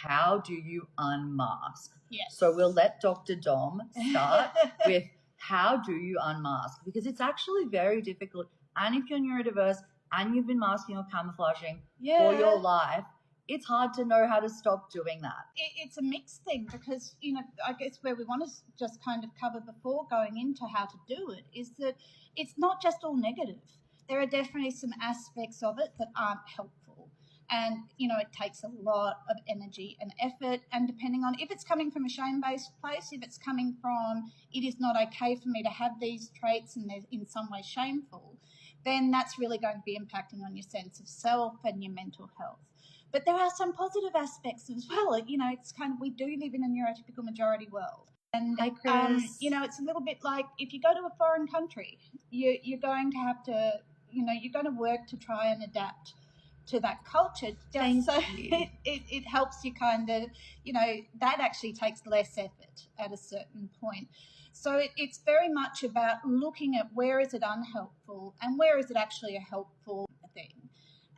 how do you unmask? Yes. So we'll let Dr. Dom start with how do you unmask? Because it's actually very difficult. And if you're neurodiverse and you've been masking or camouflaging for your life, it's hard to know how to stop doing that. It's a mixed thing because, I guess where we want to just kind of cover before going into how to do it is that it's not just all negative. There are definitely some aspects of it that aren't helpful. And, it takes a lot of energy and effort. And depending on if it's coming from a shame-based place, if it's coming from it is not okay for me to have these traits and they're in some way shameful, then that's really going to be impacting on your sense of self and your mental health. But there are some positive aspects as well. It's kind of, we do live in a neurotypical majority world. And, Hi, Chris. it's a little bit like if you go to a foreign country, you're going to have to, you're going to work to try and adapt to that culture. It helps you kind of, that actually takes less effort at a certain point. So it's very much about looking at where is it unhelpful and where is it actually a helpful thing.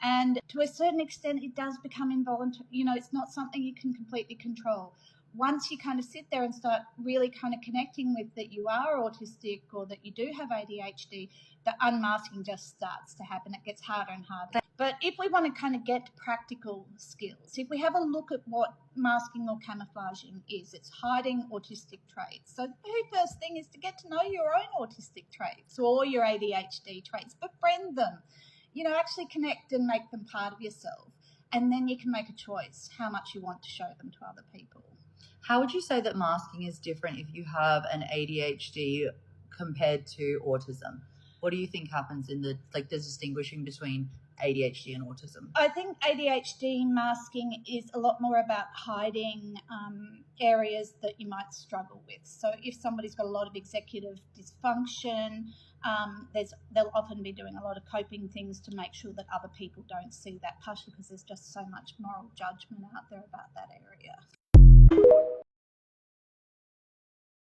And to a certain extent, it does become involuntary. It's not something you can completely control. Once you kind of sit there and start really kind of connecting with that you are autistic or that you do have ADHD, the unmasking just starts to happen. It gets harder and harder. But if we want to kind of get practical skills, if we have a look at what masking or camouflaging is, it's hiding autistic traits. So the very first thing is to get to know your own autistic traits or your ADHD traits, befriend them. Actually connect and make them part of yourself. And then you can make a choice how much you want to show them to other people. How would you say that masking is different if you have an ADHD compared to autism? What do you think happens in the distinguishing between ADHD and autism? I think ADHD masking is a lot more about hiding areas that you might struggle with. So if somebody's got a lot of executive dysfunction, they'll often be doing a lot of coping things to make sure that other people don't see that, partially because there's just so much moral judgment out there about that area.